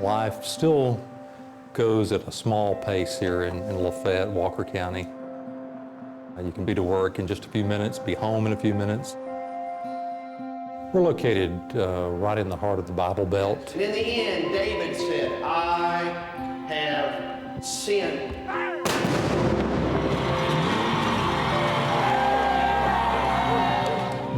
Life still goes at a small pace here in Lafayette, Walker County. You can be to work in just a few minutes, be home in a few minutes. We're located right in the heart of the Bible Belt. And in the end, David said, I have sinned.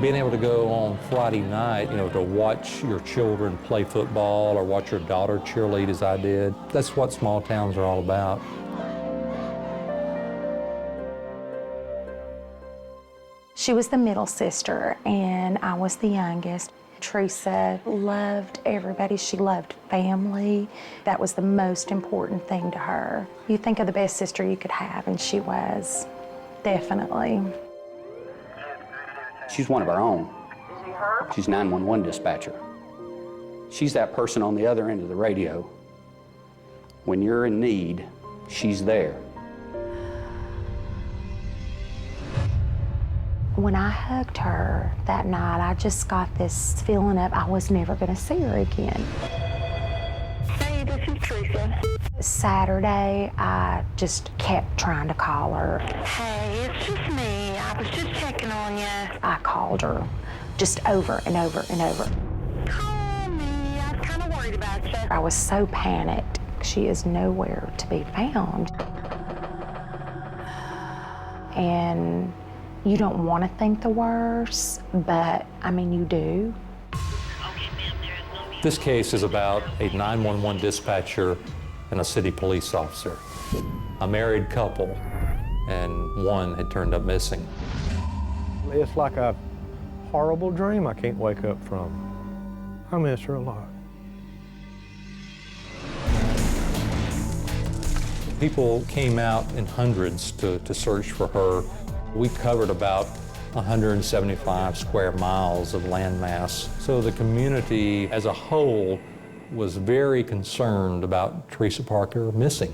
Being able to go on Friday night, to watch your children play football or watch your daughter cheerlead as I did, that's what small towns are all about. She was the middle sister, and I was the youngest. Teresa loved everybody. She loved family. That was the most important thing to her. You think of the best sister you could have, and she was, definitely. She's one of our own. She's 911 dispatcher. She's that person on the other end of the radio. When you're in need, she's there. When I hugged her that night, I just got this feeling of I was never going to see her again. Hey, this is Teresa. Saturday, I just kept trying to call her. Hey, it's just me. I was just checking on you. I called her just over and over and over. Call me. I was kind of worried about you. I was so panicked. She is nowhere to be found. And you don't want to think the worst, but I mean, you do. This case is about a 911 dispatcher and a city police officer, a married couple, and one had turned up missing. It's like a horrible dream I can't wake up from. I miss her a lot. People came out in hundreds to search for her. We covered about 175 square miles of landmass. So the community as a whole was very concerned about Teresa Parker missing.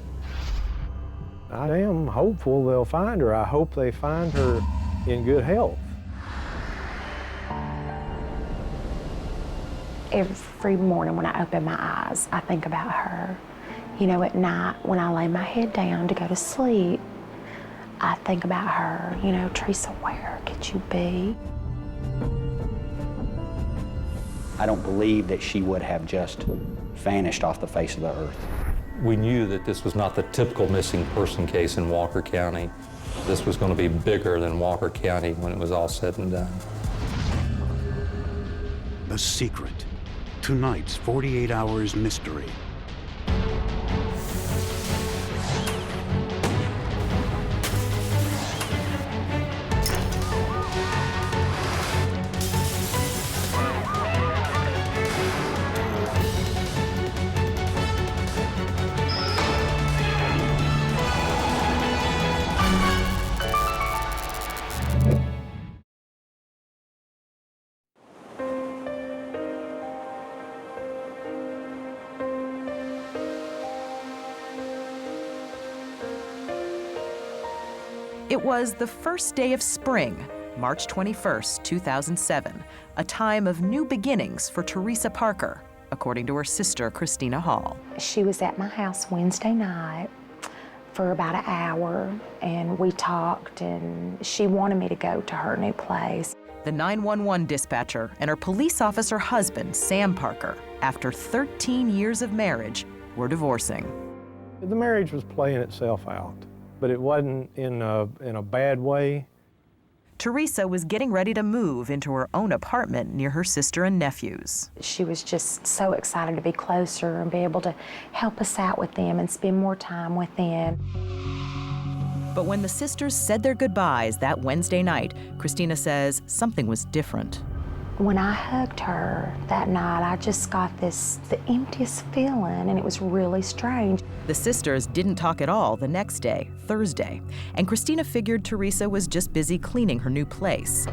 I am hopeful they'll find her. I hope they find her in good health. Every morning when I open my eyes, I think about her. At night when I lay my head down to go to sleep, I think about her. Teresa, where could you be? I don't believe that she would have just vanished off the face of the earth. We knew that this was not the typical missing person case in Walker County. This was going to be bigger than Walker County when it was all said and done. The Secret, tonight's 48 Hours mystery. It was the first day of spring, March 21st, 2007, a time of new beginnings for Teresa Parker, according to her sister, Christina Hall. She was at my house Wednesday night for about an hour, and we talked, and she wanted me to go to her new place. The 911 dispatcher and her police officer husband, Sam Parker, after 13 years of marriage, were divorcing. The marriage was playing itself out, but it wasn't in a bad way. Teresa was getting ready to move into her own apartment near her sister and nephews. She was just so excited to be closer and be able to help us out with them and spend more time with them. But when the sisters said their goodbyes that Wednesday night, Christina says something was different. When I hugged her that night, I just got the emptiest feeling, and it was really strange. The sisters didn't talk at all the next day, Thursday, and Christina figured Teresa was just busy cleaning her new place.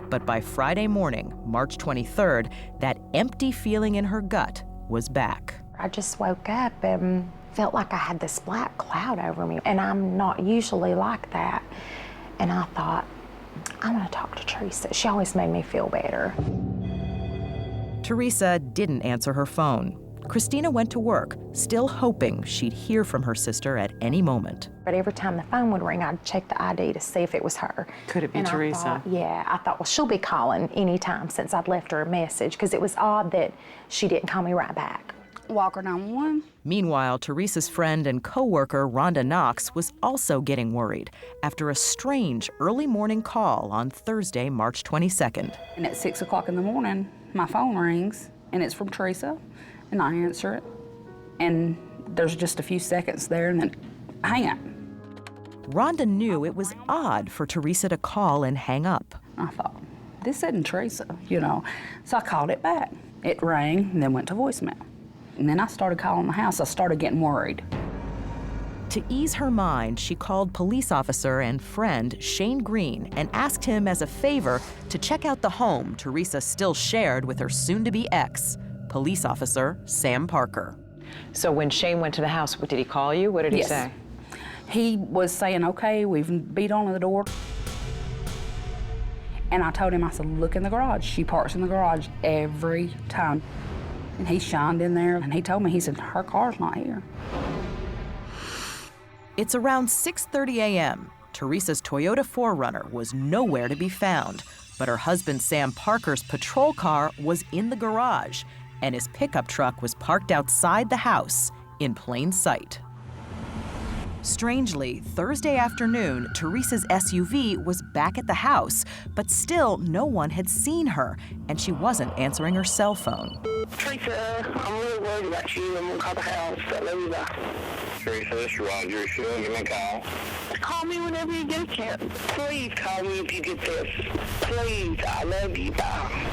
But by Friday morning, March 23rd, that empty feeling in her gut was back. I just woke up and felt like I had this black cloud over me, and I'm not usually like that. And I thought, I'm gonna talk to Teresa. She always made me feel better. Teresa didn't answer her phone. Christina went to work, still hoping she'd hear from her sister at any moment. But every time the phone would ring, I'd check the ID to see if it was her. Could it be Teresa? I thought, well, she'll be calling anytime since I'd left her a message, because it was odd that she didn't call me right back. Walker 911. Meanwhile, Teresa's friend and co-worker, Rhonda Knox, was also getting worried after a strange early morning call on Thursday, March 22nd. And at 6 o'clock in the morning, my phone rings, and it's from Teresa, and I answer it. And there's just a few seconds there, and then hang up. Rhonda knew it was odd for Teresa to call and hang up. I thought, this isn't Teresa, you know. So I called it back. It rang, and then went to voicemail. And then I started calling the house. I started getting worried. To ease her mind, she called police officer and friend Shane Green and asked him as a favor to check out the home Teresa still shared with her soon-to-be ex, police officer Sam Parker. So when Shane went to the house, did he call you? What did he say? He was saying, okay, we've beat on the door. And I told him, I said, look in the garage. She parks in the garage every time. And he shined in there, and he told me, he said, her car's not here. It's around 6:30 a.m. Teresa's Toyota 4Runner was nowhere to be found, but her husband Sam Parker's patrol car was in the garage, and his pickup truck was parked outside the house in plain sight. Strangely, Thursday afternoon, Teresa's SUV was back at the house, but still no one had seen her, and she wasn't answering her cell phone. Teresa, I'm really worried about you. I'm gonna call the house. I love you, bye. Teresa, this is Roger. She'll give me a call. Call me whenever you get a chance. Please call me if you get this. Please, I love you, bye.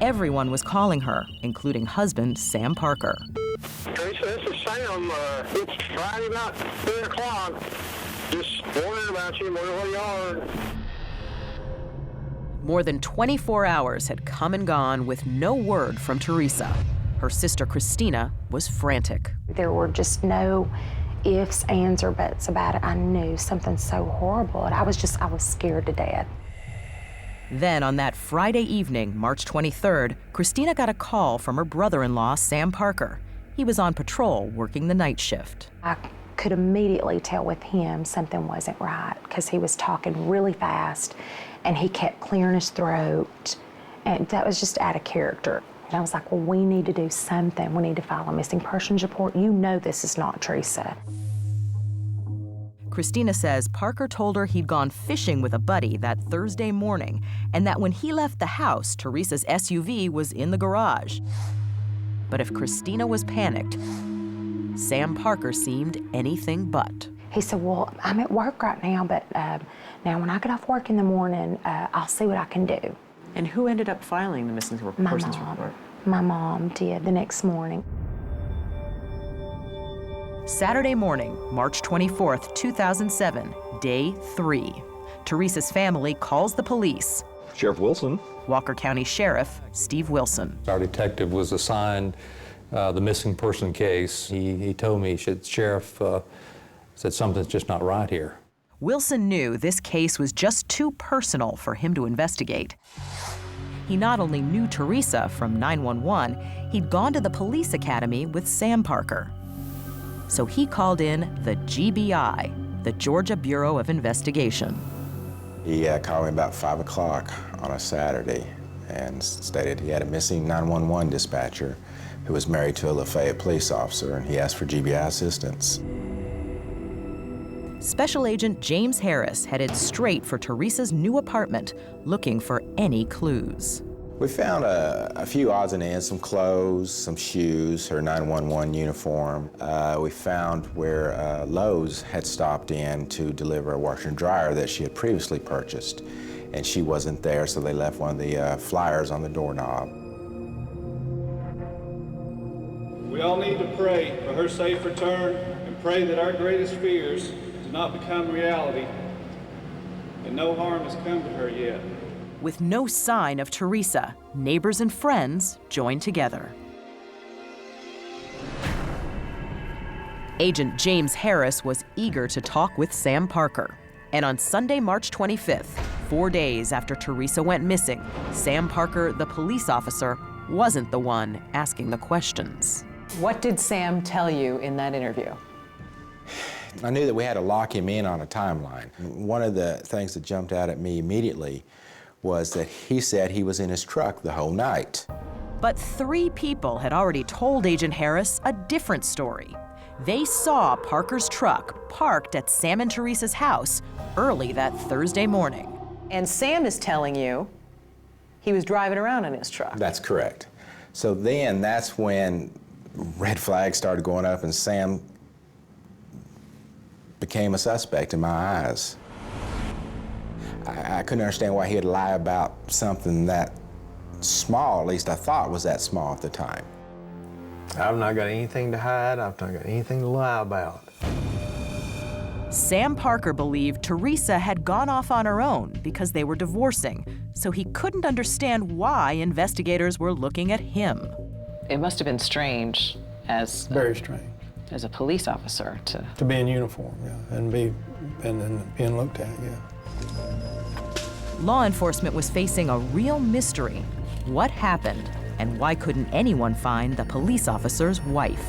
Everyone was calling her, including husband Sam Parker. Teresa, this is Sam. It's Friday night, 3 o'clock. Just wondering about you, wondering where you are. More than 24 hours had come and gone with no word from Teresa. Her sister Christina was frantic. There were just no ifs, ands, or buts about it. I knew something so horrible, and I was scared to death. Then on that Friday evening, March 23rd, Christina got a call from her brother-in-law, Sam Parker. He was on patrol working the night shift. I could immediately tell with him something wasn't right, because he was talking really fast and he kept clearing his throat, and that was just out of character. And I was like, well, we need to do something. We need to file a missing persons report. You know this is not Teresa. Christina says Parker told her he'd gone fishing with a buddy that Thursday morning, and that when he left the house, Teresa's SUV was in the garage. But if Christina was panicked, Sam Parker seemed anything but. He said, well, I'm at work right now, but now when I get off work in the morning, I'll see what I can do. And who ended up filing the missing persons report? My mom did the next morning. Saturday morning, March 24th, 2007, day 3. Teresa's family calls the police. Sheriff Wilson. Walker County Sheriff Steve Wilson. Our detective was assigned the missing person case. He told me, he said, Sheriff said something's just not right here. Wilson knew this case was just too personal for him to investigate. He not only knew Teresa from 911, he'd gone to the police academy with Sam Parker. So he called in the GBI, the Georgia Bureau of Investigation. He called me about 5 o'clock on a Saturday and stated he had a missing 911 dispatcher who was married to a Lafayette police officer, and he asked for GBI assistance. Special Agent James Harris headed straight for Teresa's new apartment, looking for any clues. We found a few odds and ends, some clothes, some shoes, her 911 uniform. We found where Lowe's had stopped in to deliver a washer and dryer that she had previously purchased, and she wasn't there, so they left one of the flyers on the doorknob. We all need to pray for her safe return and pray that our greatest fears do not become reality and no harm has come to her yet. With no sign of Teresa, neighbors and friends joined together. Agent James Harris was eager to talk with Sam Parker. And on Sunday, March 25th, 4 days after Teresa went missing, Sam Parker, the police officer, wasn't the one asking the questions. What did Sam tell you in that interview? I knew that we had to lock him in on a timeline. One of the things that jumped out at me immediately was that he said he was in his truck the whole night. But 3 people had already told Agent Harris a different story. They saw Parker's truck parked at Sam and Teresa's house early that Thursday morning. And Sam is telling you he was driving around in his truck. That's correct. So then that's when red flags started going up and Sam became a suspect in my eyes. I couldn't understand why he'd lie about something that small, at least I thought was that small at the time. I've not got anything to hide. I've not got anything to lie about. Sam Parker believed Teresa had gone off on her own because they were divorcing, so he couldn't understand why investigators were looking at him. It must have been strange as Very strange. As a police officer to be in uniform, yeah, and being looked at, yeah. Law enforcement was facing a real mystery. What happened, and why couldn't anyone find the police officer's wife?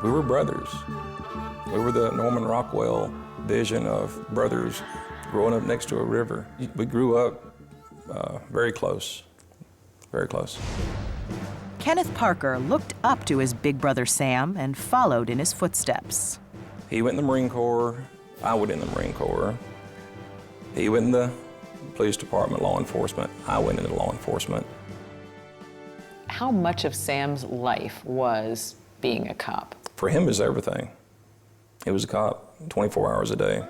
We were brothers. We were the Norman Rockwell vision of brothers growing up next to a river. We grew up very close, very close. Kenneth Parker looked up to his big brother Sam and followed in his footsteps. He went in the Marine Corps, I went in the Marine Corps. He went in the police department, law enforcement, I went into law enforcement. How much of Sam's life was being a cop? For him, it was everything. He was a cop 24 hours a day.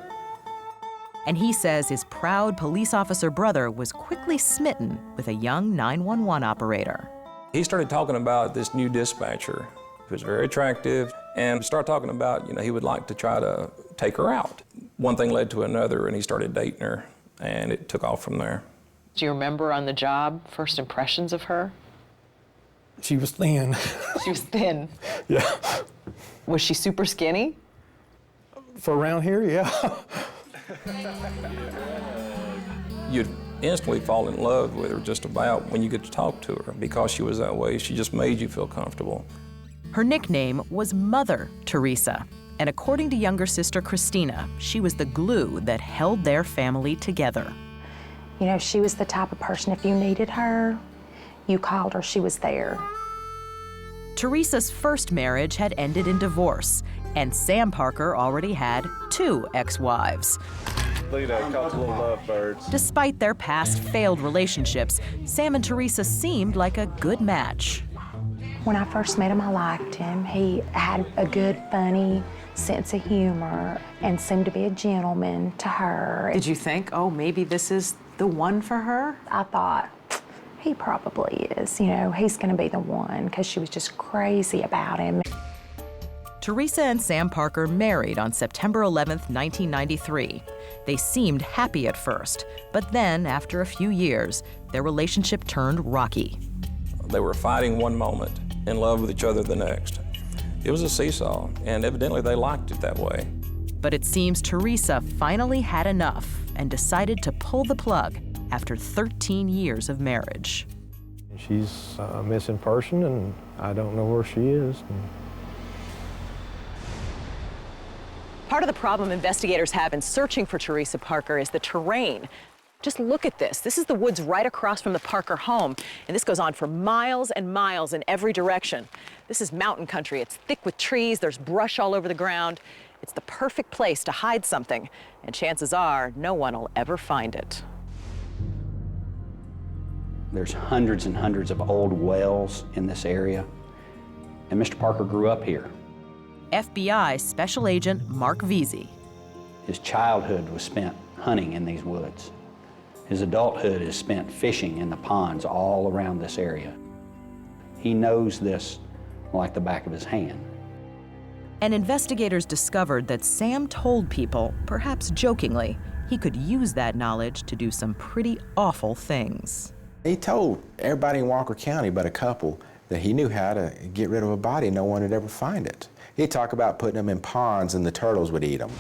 And he says his proud police officer brother was quickly smitten with a young 911 operator. He started talking about this new dispatcher who was very attractive and started talking about, he would like to try to take her out. One thing led to another and he started dating her and it took off from there. Do you remember on the job, first impressions of her? She was thin. She was thin? Yeah. Was she super skinny? For around here, yeah. You'd instantly fall in love with her just about when you get to talk to her. Because she was that way, she just made you feel comfortable. Her nickname was Mother Teresa, and according to younger sister Christina, she was the glue that held their family together. You know, she was the type of person, if you needed her, you called her, she was there. Teresa's first marriage had ended in divorce, and Sam Parker already had 2 ex-wives. Look at that, couple of lovebirds. Despite their past failed relationships, Sam and Teresa seemed like a good match. When I first met him, I liked him. He had a good, funny sense of humor and seemed to be a gentleman to her. Did you think, oh, maybe this is the one for her? I thought, he probably is. He's gonna be the one, because she was just crazy about him. Teresa and Sam Parker married on September 11th, 1993. They seemed happy at first, but then, after a few years, their relationship turned rocky. They were fighting one moment, in love with each other the next. It was a seesaw, and evidently they liked it that way. But it seems Teresa finally had enough and decided to pull the plug after 13 years of marriage. She's a missing person, and I don't know where she is. Part of the problem investigators have in searching for Teresa Parker is the terrain. Just look at this. This is the woods right across from the Parker home, and this goes on for miles and miles in every direction. This is mountain country. It's thick with trees. There's brush all over the ground. It's the perfect place to hide something, and chances are no one will ever find it. There's hundreds and hundreds of old wells in this area, and Mr. Parker grew up here. FBI Special Agent Mark Veazey. His childhood was spent hunting in these woods. His adulthood is spent fishing in the ponds all around this area. He knows this like the back of his hand. And investigators discovered that Sam told people, perhaps jokingly, he could use that knowledge to do some pretty awful things. He told everybody in Walker County but a couple that he knew how to get rid of a body. No one would ever find it. He'd talk about putting them in ponds and the turtles would eat them.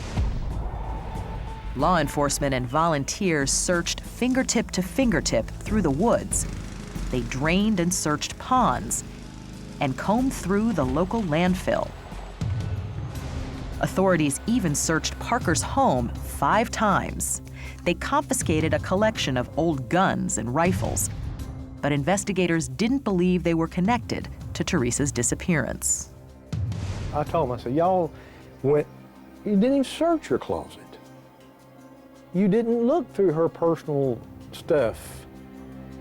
Law enforcement and volunteers searched fingertip to fingertip through the woods. They drained and searched ponds and combed through the local landfill. Authorities even searched Parker's home 5 times. They confiscated a collection of old guns and rifles, but investigators didn't believe they were connected to Teresa's disappearance. I told them, I said, y'all went, you didn't even search her closet. You didn't look through her personal stuff.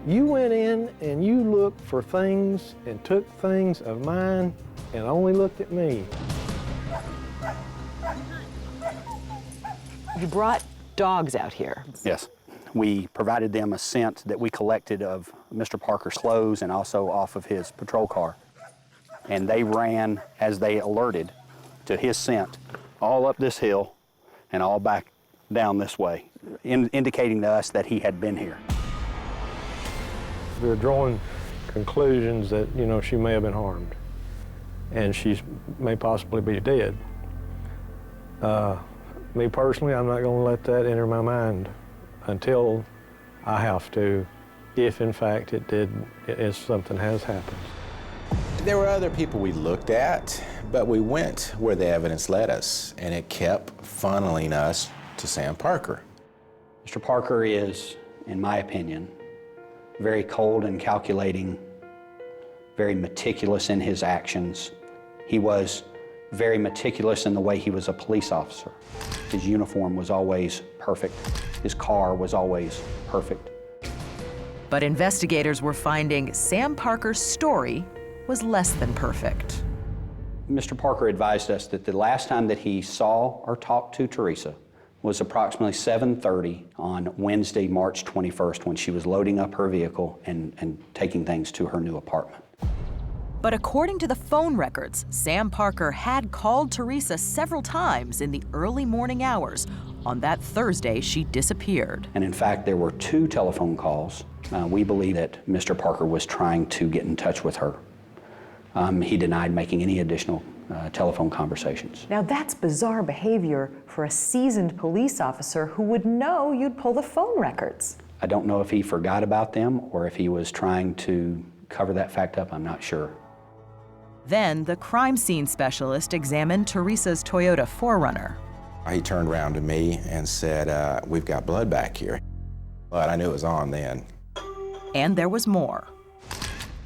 You went in and you looked for things and took things of mine and only looked at me. You brought dogs out here. Yes. We provided them a scent that we collected of Mr. Parker's clothes and also off of his patrol car. And they ran, as they alerted, to his scent all up this hill and all back down this way, indicating to us that he had been here. They're drawing conclusions that, you know, she may have been harmed and she may possibly be dead. Me personally, I'm not going to let that enter my mind until I have to, if in fact if something has happened. There were other people we looked at, but we went where the evidence led us, and it kept funneling us to Sam Parker. Mr. Parker is, in my opinion, very cold and calculating, very meticulous in his actions. He was very meticulous in the way he was a police officer. His uniform was always perfect. His car was always perfect. But investigators were finding Sam Parker's story was less than perfect. Mr. Parker advised us that the last time that he saw or talked to Teresa was approximately 7:30 on Wednesday, March 21st, when she was loading up her vehicle and taking things to her new apartment. But according to the phone records, Sam Parker had called Teresa several times in the early morning hours on that Thursday she disappeared. And in fact, there were 2 telephone calls. We believe that Mr. Parker was trying to get in touch with her. He denied making any additional telephone conversations. Now that's bizarre behavior for a seasoned police officer who would know you'd pull the phone records. I don't know if he forgot about them or if he was trying to cover that fact up. I'm not sure. Then the crime scene specialist examined Teresa's Toyota 4Runner. He turned around to me and said, we've got blood back here. But I knew it was on then. And there was more.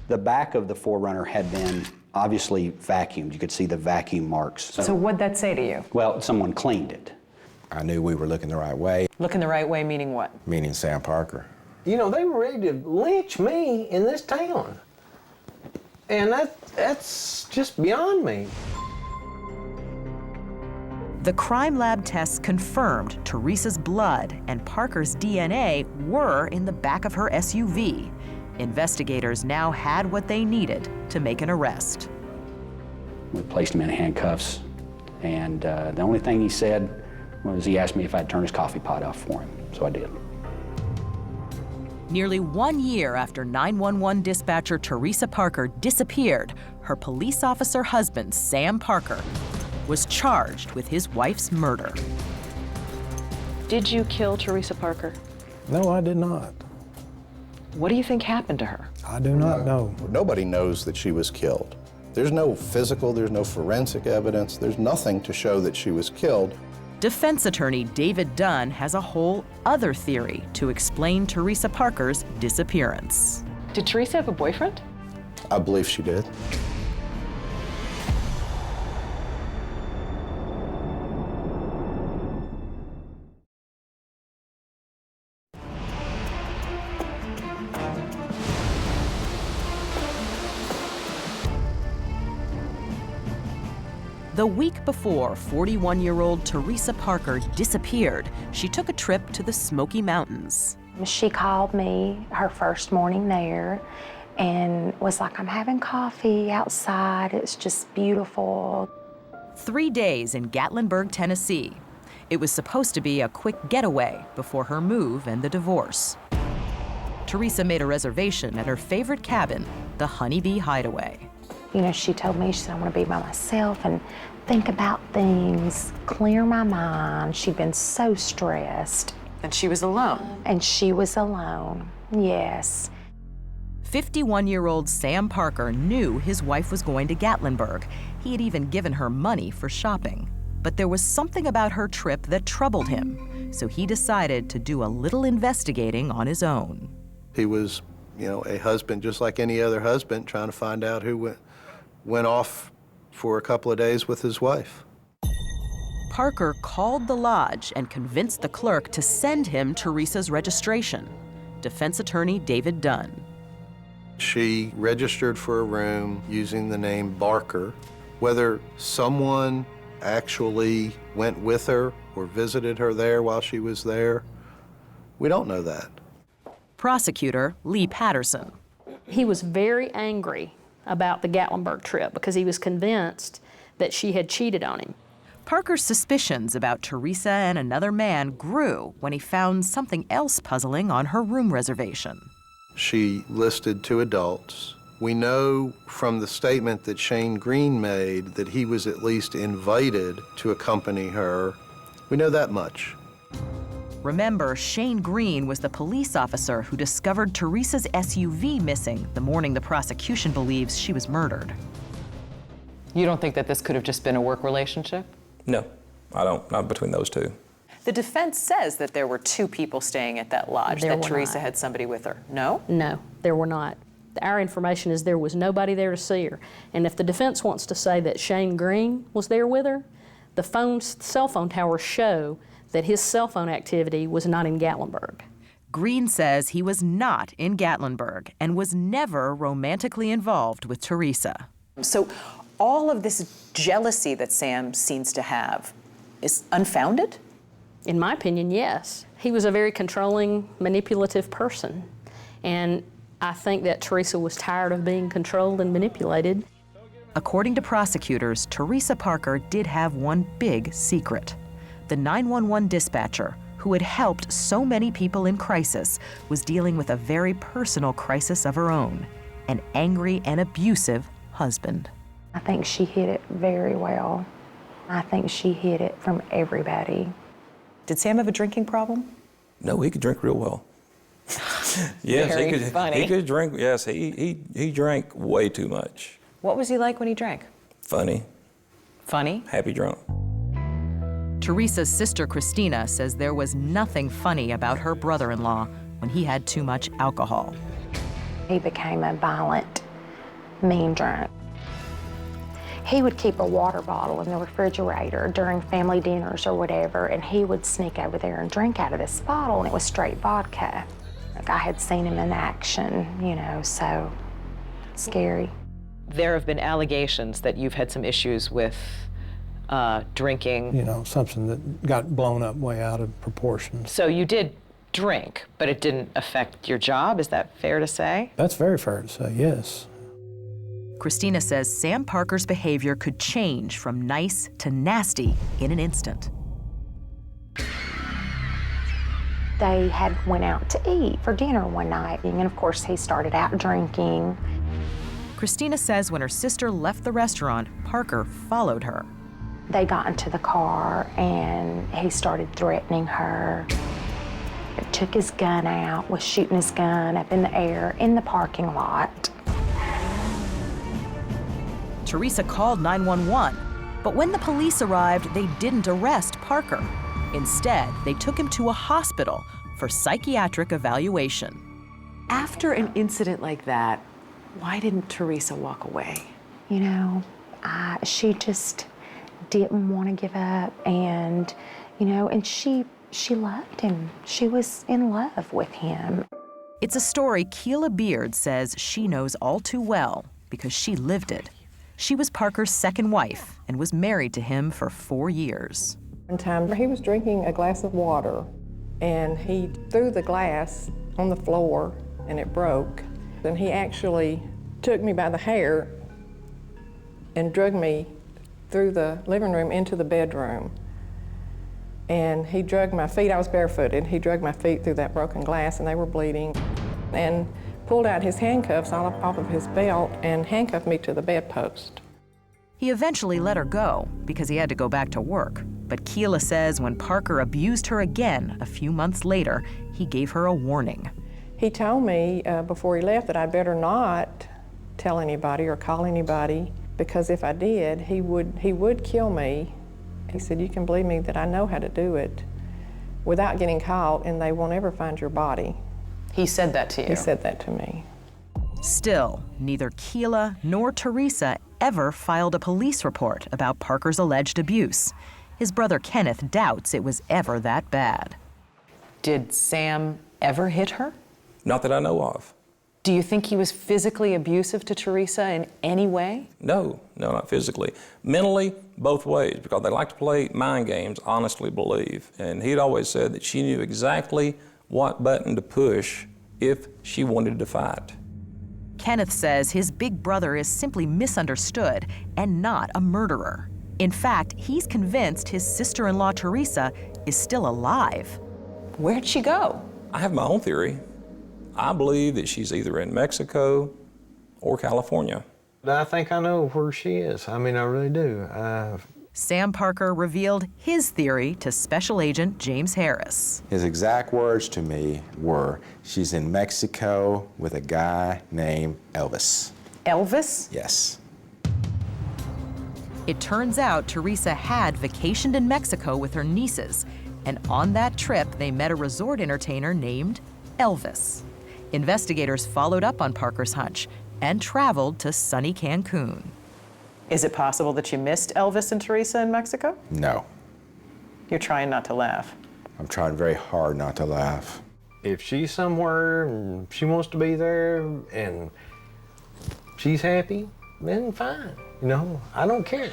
The back of the 4Runner had been obviously vacuumed. You could see the vacuum marks. So what'd that say to you? Well, someone cleaned it. I knew we were looking the right way. Looking the right way meaning what? Meaning Sam Parker. You know, they were ready to lynch me in this town. And that's just beyond me. The crime lab tests confirmed Teresa's blood and Parker's DNA were in the back of her SUV. Investigators now had what they needed to make an arrest. We placed him in handcuffs, and the only thing he said was he asked me if I'd turn his coffee pot off for him, so I did. Nearly 1 year after 911 dispatcher Teresa Parker disappeared, her police officer husband, Sam Parker, was charged with his wife's murder. Did you kill Teresa Parker? No, I did not. What do you think happened to her? I do not know. Nobody knows that she was killed. There's no physical, there's no forensic evidence, there's nothing to show that she was killed. Defense attorney David Dunn has a whole other theory to explain Teresa Parker's disappearance. Did Teresa have a boyfriend? I believe she did. The week before 41-year-old Teresa Parker disappeared, she took a trip to the Smoky Mountains. She called me her first morning there and was like, I'm having coffee outside. It's just beautiful. 3 days in Gatlinburg, Tennessee. It was supposed to be a quick getaway before her move and the divorce. Teresa made a reservation at her favorite cabin the Honeybee Hideaway. You know, she told me, she said, I want to be by myself and think about things, clear my mind. She'd been so stressed. And she was alone? And she was alone, yes. 51-year-old Sam Parker knew his wife was going to Gatlinburg. He had even given her money for shopping. But there was something about her trip that troubled him, so he decided to do a little investigating on his own. He was, you know, a husband just like any other husband, trying to find out who went off for a couple of days with his wife. Parker called the lodge and convinced the clerk to send him Teresa's registration. Defense attorney David Dunn. She registered for a room using the name Barker. Whether someone actually went with her or visited her there while she was there, we don't know that. Prosecutor Lee Patterson. He was very angry about the Gatlinburg trip because he was convinced that she had cheated on him. Parker's suspicions about Teresa and another man grew when he found something else puzzling on her room reservation. She listed 2 adults. We know from the statement that Shane Green made that he was at least invited to accompany her. We know that much. Remember, Shane Green was the police officer who discovered Teresa's SUV missing the morning the prosecution believes she was murdered. You don't think that this could have just been a work relationship? No, I don't, not between those two. The defense says that there were 2 people staying at that lodge, There that were Teresa not. had somebody with her. No? No, there were not. Our information is there was nobody there to see her. And if the defense wants to say that Shane Green was there with her, the cell phone towers show that his cell phone activity was not in Gatlinburg. Green says he was not in Gatlinburg and was never romantically involved with Teresa. So all of this jealousy that Sam seems to have is unfounded? In my opinion, yes. He was a very controlling, manipulative person. And I think that Teresa was tired of being controlled and manipulated. According to prosecutors, Teresa Parker did have one big secret. The 911 dispatcher, who had helped so many people in crisis, was dealing with a very personal crisis of her own, an angry and abusive husband. I think she hid it very well. I think she hid it from everybody. Did Sam have a drinking problem? No, he could drink real well. Yes, Very he could. funny. He could drink. Yes, he drank way too much. What was he like when he drank? Funny. Funny? Happy drunk. Teresa's sister Christina says there was nothing funny about her brother-in-law when he had too much alcohol. He became a violent, mean drunk. He would keep a water bottle in the refrigerator during family dinners or whatever, and he would sneak over there and drink out of this bottle, and it was straight vodka. Like, I had seen him in action, you know, so scary. There have been allegations that you've had some issues with drinking. You know, something that got blown up way out of proportion. So you did drink, but it didn't affect your job, is that fair to say? That's very fair to say, yes. Christina says Sam Parker's behavior could change from nice to nasty in an instant. They had went out to eat for dinner one night, and of course he started out drinking. Christina says when her sister left the restaurant, Parker followed her. They got into the car and he started threatening her. Took his gun out, was shooting his gun up in the air in the parking lot. Teresa called 911, but when the police arrived, they didn't arrest Parker. Instead, they took him to a hospital for psychiatric evaluation. After an incident like that, why didn't Teresa walk away? You know, she just didn't want to give up, and, you know, and she loved him. She was in love with him. It's a story Keela Beard says she knows all too well because she lived it. She was Parker's second wife and was married to him for 4 years. One time he was drinking a glass of water and he threw the glass on the floor and it broke. And he actually took me by the hair and dragged me through the living room into the bedroom. And he dragged my feet, I was barefooted, he dragged my feet through that broken glass and they were bleeding. And pulled out his handcuffs off of his belt and handcuffed me to the bedpost. He eventually let her go because he had to go back to work. But Keela says when Parker abused her again a few months later, he gave her a warning. He told me before he left that I'd better not tell anybody or call anybody, because if I did, he would kill me. He said, you can believe me that I know how to do it without getting caught, and they won't ever find your body. He said that to you? He said that to me. Still, neither Keela nor Teresa ever filed a police report about Parker's alleged abuse. His brother Kenneth doubts it was ever that bad. Did Sam ever hit her? Not that I know of. Do you think he was physically abusive to Teresa in any way? No, not physically. Mentally, both ways, because they like to play mind games, honestly believe. And he'd always said that she knew exactly what button to push if she wanted to fight. Kenneth says his big brother is simply misunderstood and not a murderer. In fact, he's convinced his sister-in-law Teresa is still alive. Where'd she go? I have my own theory. I believe that she's either in Mexico or California. I think I know where she is. I mean, I really do. Sam Parker revealed his theory to Special Agent James Harris. His exact words to me were, she's in Mexico with a guy named Elvis. Elvis? Yes. It turns out Teresa had vacationed in Mexico with her nieces, and on that trip they met a resort entertainer named Elvis. Investigators followed up on Parker's hunch and traveled to sunny Cancun. Is it possible that you missed Elvis and Teresa in Mexico? No. You're trying not to laugh. I'm trying very hard not to laugh. If she's somewhere and she wants to be there and she's happy, then fine. You know, I don't care.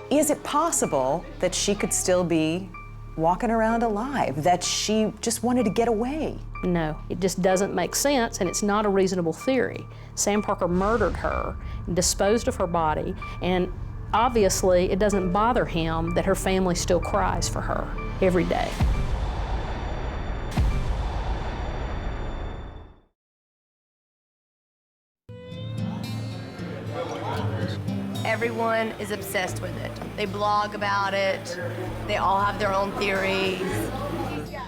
Is it possible that she could still be walking around alive, that she just wanted to get away? No, it just doesn't make sense, and it's not a reasonable theory. Sam Parker murdered her, disposed of her body, and obviously it doesn't bother him that her family still cries for her every day. Everyone is obsessed with it. They blog about it. They all have their own theories.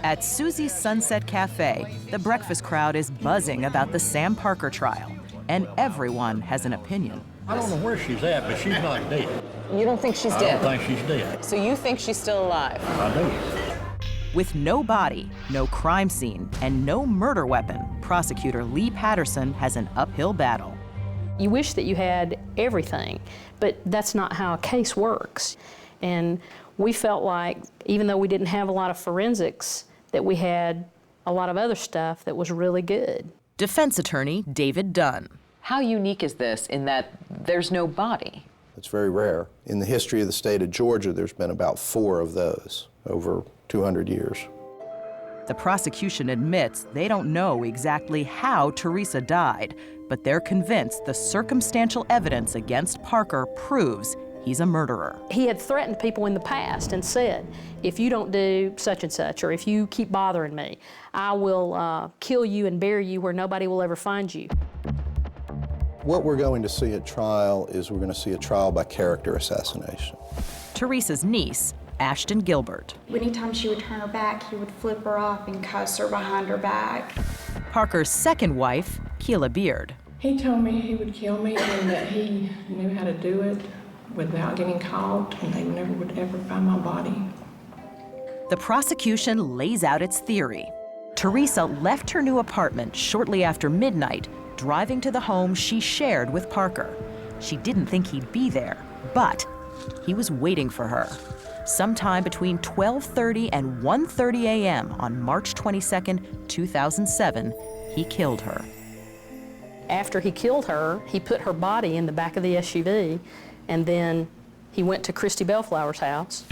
At Susie's Sunset Cafe, the breakfast crowd is buzzing about the Sam Parker trial, and everyone has an opinion. I don't know where she's at, but she's not dead. You don't think she's dead? I don't think she's dead. So you think she's still alive? I do. With no body, no crime scene, and no murder weapon, prosecutor Lee Patterson has an uphill battle. You wish that you had everything, but that's not how a case works. And we felt like, even though we didn't have a lot of forensics, that we had a lot of other stuff that was really good. Defense attorney David Dunn. How unique is this in that there's no body? It's very rare. In the history of the state of Georgia, there's been about 4 of those over 200 years. The prosecution admits they don't know exactly how Teresa died, but they're convinced the circumstantial evidence against Parker proves he's a murderer. He had threatened people in the past and said, if you don't do such and such, or if you keep bothering me, I will kill you and bury you where nobody will ever find you. What we're going to see at trial is we're going to see a trial by character assassination. Teresa's niece, Ashton Gilbert. Anytime she would turn her back, he would flip her off and cuss her behind her back. Parker's second wife, Keela Beard. He told me he would kill me and that he knew how to do it without getting caught, and they never would ever find my body. The prosecution lays out its theory. Teresa left her new apartment shortly after midnight, driving to the home she shared with Parker. She didn't think he'd be there, but he was waiting for her. Sometime between 12:30 and 1:30 a.m. on March 22nd, 2007, he killed her. After he killed her, he put her body in the back of the SUV, and then he went to Christy Bellflower's house.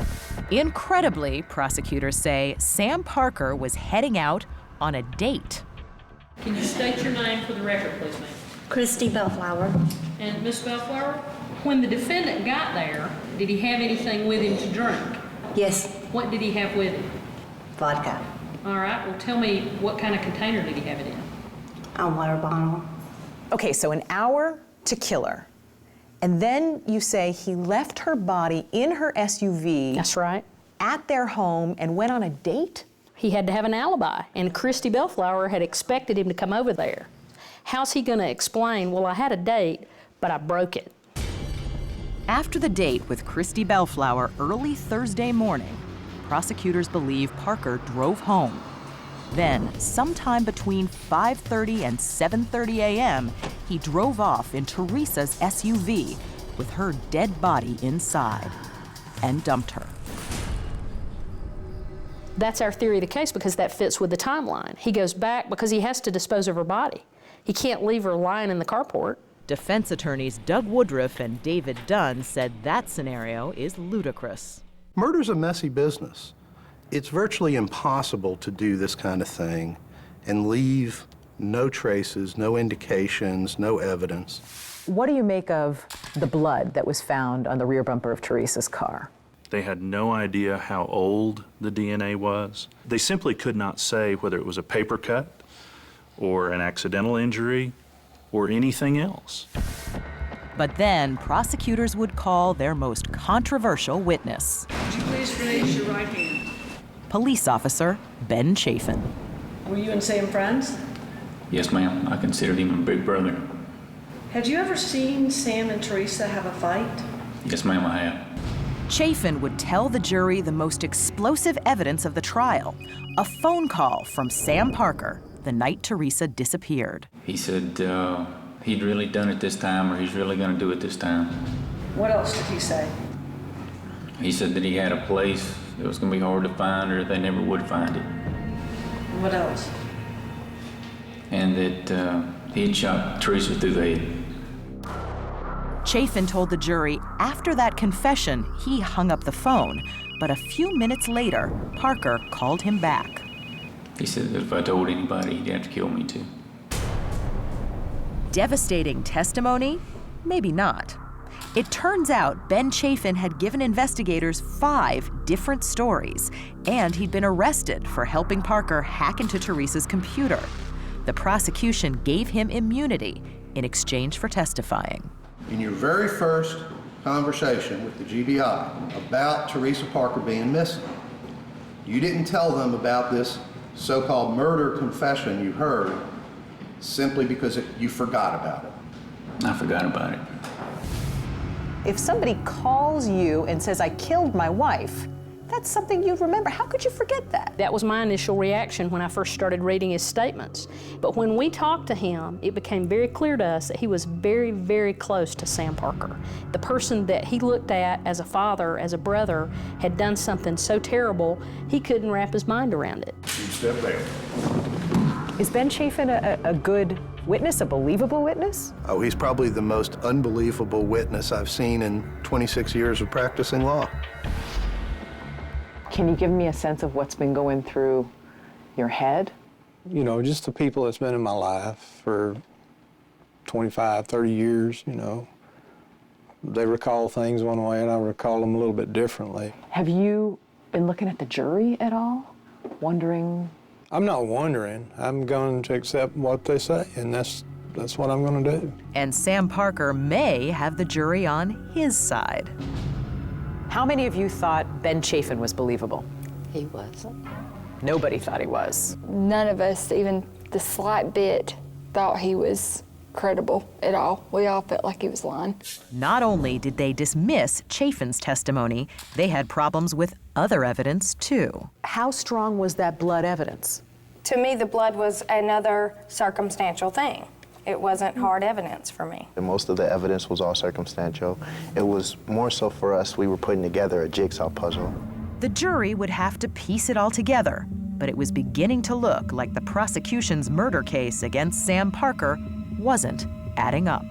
Incredibly, prosecutors say Sam Parker was heading out on a date. Can you state your name for the record, please, ma'am? Christy Bellflower. And Miss Bellflower, when the defendant got there, did he have anything with him to drink? Yes. What did he have with him? Vodka. All right, well, tell me, what kind of container did he have it in? A water bottle. Okay, so an hour to kill her. And then you say he left her body in her SUV. That's right. At their home and went on a date? He had to have an alibi, and Christy Bellflower had expected him to come over there. How's he gonna explain, well, I had a date, but I broke it? After the date with Christy Bellflower early Thursday morning, prosecutors believe Parker drove home. Then, sometime between 5:30 and 7:30 a.m., he drove off in Teresa's SUV with her dead body inside and dumped her. That's our theory of the case because that fits with the timeline. He goes back because he has to dispose of her body. He can't leave her lying in the carport. Defense attorneys Doug Woodruff and David Dunn said that scenario is ludicrous. Murder's a messy business. It's virtually impossible to do this kind of thing and leave no traces, no indications, no evidence. What do you make of the blood that was found on the rear bumper of Teresa's car? They had no idea how old the DNA was. They simply could not say whether it was a paper cut or an accidental injury or anything else. But then prosecutors would call their most controversial witness. Would you please raise your right hand? Police officer Ben Chafin. Were you and Sam friends? Yes, ma'am. I considered him a big brother. Had you ever seen Sam and Teresa have a fight? Yes, ma'am, I have. Chafin would tell the jury the most explosive evidence of the trial, a phone call from Sam Parker the night Teresa disappeared. He said he'd really done it this time, or he's really going to do it this time. What else did he say? He said that he had a place that was going to be hard to find, or they never would find it. What else? And that he'd shot Teresa through the head. Chafin told the jury after that confession, he hung up the phone. But a few minutes later, Parker called him back. He said that if I told anybody, he'd have to kill me too. Devastating testimony? Maybe not. It turns out Ben Chafin had given investigators 5 different stories, and he'd been arrested for helping Parker hack into Teresa's computer. The prosecution gave him immunity in exchange for testifying. In your very first conversation with the GBI about Teresa Parker being missing, you didn't tell them about this so-called murder confession you heard simply because you forgot about it. I forgot about it. If somebody calls you and says, I killed my wife, that's something you remember. How could you forget that? That was my initial reaction when I first started reading his statements. But when we talked to him, it became very clear to us that he was very, very close to Sam Parker. The person that he looked at as a father, as a brother, had done something so terrible, he couldn't wrap his mind around it. Step there. Is Ben Chafin a good witness, a believable witness? Oh, he's probably the most unbelievable witness I've seen in 26 years of practicing law. Can you give me a sense of what's been going through your head? You know, just the people that's been in my life for 25, 30 years, you know. They recall things one way and I recall them a little bit differently. Have you been looking at the jury at all? Wondering? I'm not wondering. I'm going to accept what they say, and that's what I'm going to do. And Sam Parker may have the jury on his side. How many of you thought Ben Chafin was believable? He wasn't. Nobody thought he was. None of us, even the slight bit, thought he was credible at all. We all felt like he was lying. Not only did they dismiss Chafin's testimony, they had problems with other evidence, too. How strong was that blood evidence? To me, the blood was another circumstantial thing. It wasn't hard evidence for me. And most of the evidence was all circumstantial. It was more so for us, we were putting together a jigsaw puzzle. The jury would have to piece it all together, but it was beginning to look like the prosecution's murder case against Sam Parker wasn't adding up.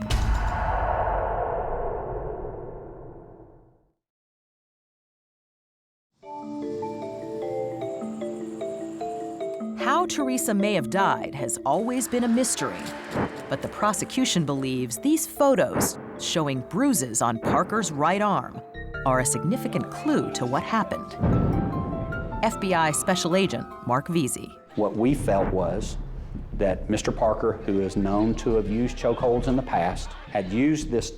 How Teresa may have died has always been a mystery, but the prosecution believes these photos showing bruises on Parker's right arm are a significant clue to what happened. FBI Special Agent Mark Veazey. What we felt was that Mr. Parker, who is known to have used chokeholds in the past, had used this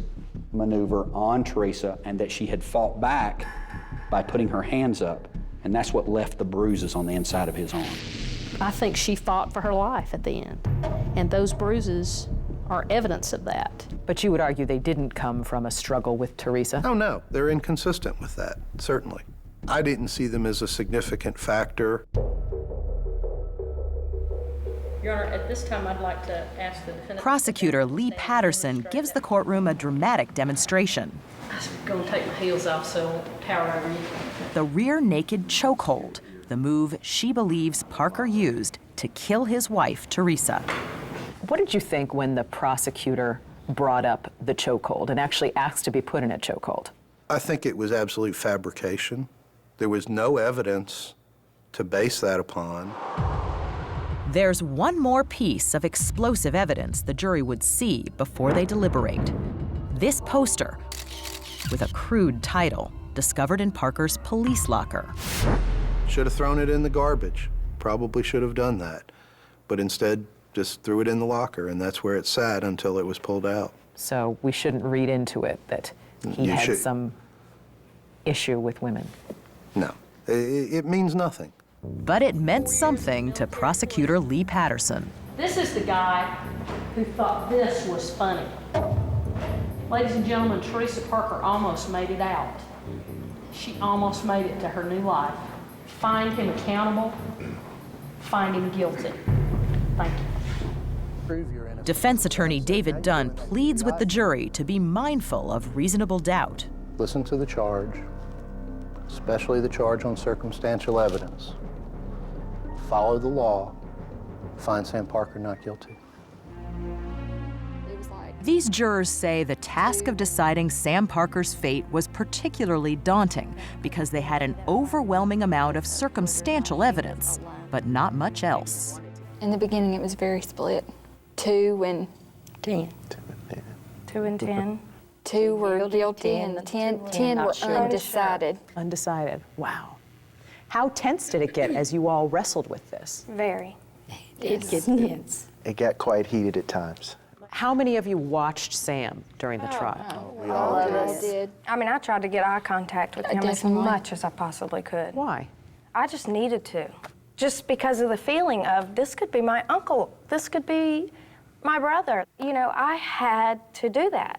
maneuver on Teresa, and that she had fought back by putting her hands up, and that's what left the bruises on the inside of his arm. I think she fought for her life at the end, and those bruises are evidence of that. But you would argue they didn't come from a struggle with Teresa? Oh, no, they're inconsistent with that, certainly. I didn't see them as a significant factor. Your Honor, at this time, I'd like to ask the defendant... Prosecutor Lee Patterson gives the courtroom a dramatic demonstration. I'm going to take my heels off so I won't tower over you. The rear naked chokehold, the move she believes Parker used to kill his wife, Teresa. What did you think when the prosecutor brought up the chokehold and actually asked to be put in a chokehold? I think it was absolute fabrication. There was no evidence to base that upon. There's one more piece of explosive evidence the jury would see before they deliberate. This poster with a crude title discovered in Parker's police locker. Should have thrown it in the garbage. Probably should have done that. But instead, just threw it in the locker, and that's where it sat until it was pulled out. So we shouldn't read into it that he had some issue with women? No, it means nothing. But it meant something to Prosecutor Lee Patterson. This is the guy who thought this was funny. Ladies and gentlemen, Teresa Parker almost made it out. She almost made it to her new life. Find him accountable, find him guilty. Thank you. Defense attorney David Dunn pleads with the jury to be mindful of reasonable doubt. Listen to the charge, especially the charge on circumstantial evidence. Follow the law, find Sam Parker not guilty. These jurors say the task of deciding Sam Parker's fate was particularly daunting because they had an overwhelming amount of circumstantial evidence, but not much else. In the beginning, it was very split. 2 and 10. 2 and 10. 2 were guilty and 10 were undecided. Undecided, wow. How tense did it get as you all wrestled with this? Very. It gets tense. It got quite heated at times. How many of you watched Sam during the trial? We all did. I mean, I tried to get eye contact with him as much as I possibly could. Why? I just needed to. Just because of the feeling of this could be my uncle, this could be my brother. You know, I had to do that.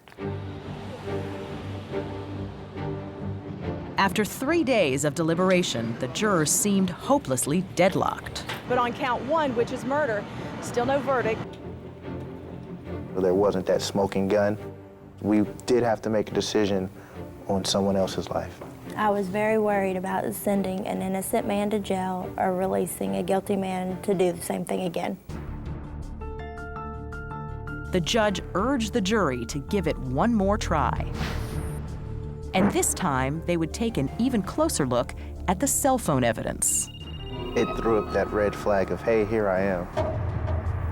After 3 days of deliberation, the jurors seemed hopelessly deadlocked. But on count 1, which is murder, still no verdict. There wasn't that smoking gun. We did have to make a decision on someone else's life. I was very worried about sending an innocent man to jail or releasing a guilty man to do the same thing again. The judge urged the jury to give it one more try. And this time, they would take an even closer look at the cell phone evidence. It threw up that red flag of, hey, here I am.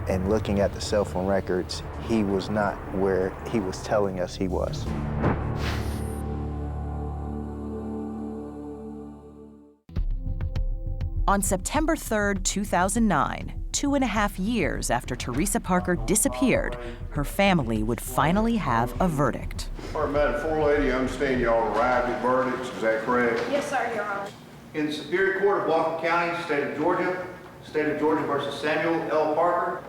And looking at the cell phone records, he was not where he was telling us he was. On September 3rd, 2009, 2.5 years after Teresa Parker disappeared, her family would finally have a verdict. Madam Forelady, I understand y'all arrived at verdicts, is that correct? Yes, sir, Your Honor. In the Superior Court of Whatcom County, State of Georgia versus Samuel L. Parker,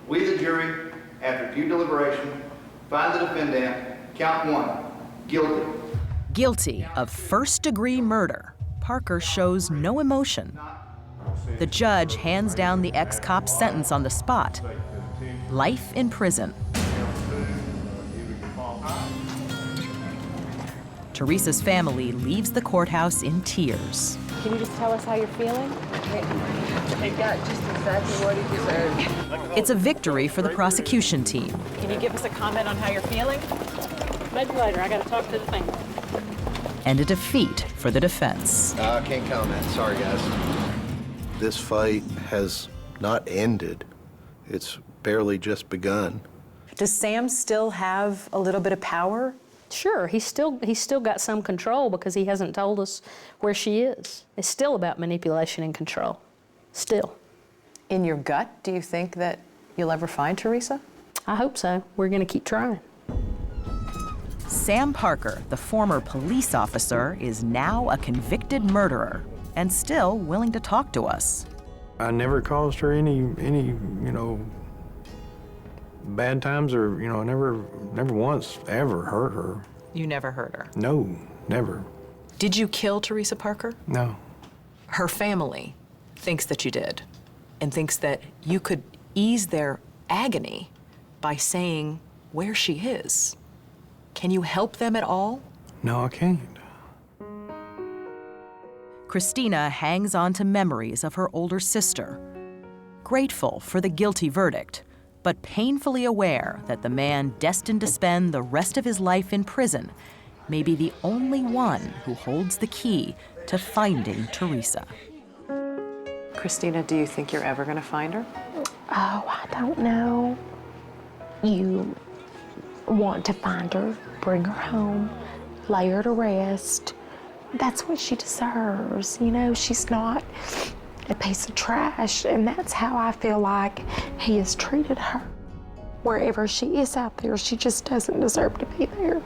we, the jury, after due deliberation, find the defendant, count 1, guilty. Guilty of first-degree murder, Parker shows no emotion. The judge hands down the ex-cop's sentence on the spot: life in prison. Teresa's family leaves the courthouse in tears. Can you just tell us how you're feeling? It got just exactly what he deserved. It's a victory for the prosecution team. Can you give us a comment on how you're feeling? Maybe later. I got to talk to the family. And a defeat for the defense. I can't comment. Sorry, guys. This fight has not ended. It's barely just begun. Does Sam still have a little bit of power Sure, he's still got some control because he hasn't told us where she is. It's still about manipulation and control, still. In your gut, do you think that you'll ever find Teresa? I hope so. We're gonna keep trying. Sam Parker, the former police officer, is now a convicted murderer and still willing to talk to us. I never caused her any bad times, or, never once ever hurt her. You never hurt her? No, never. Did you kill Teresa Parker? No. Her family thinks that you did, and thinks that you could ease their agony by saying where she is. Can you help them at all? No, I can't. Christina hangs on to memories of her older sister, grateful for the guilty verdict, but painfully aware that the man destined to spend the rest of his life in prison may be the only one who holds the key to finding Teresa. Christina, do you think you're ever going to find her? Oh, I don't know. You want to find her, bring her home, lay her to rest. That's what she deserves. She's not a piece of trash, and that's how I feel like he has treated her. Wherever she is out there, she just doesn't deserve to be there.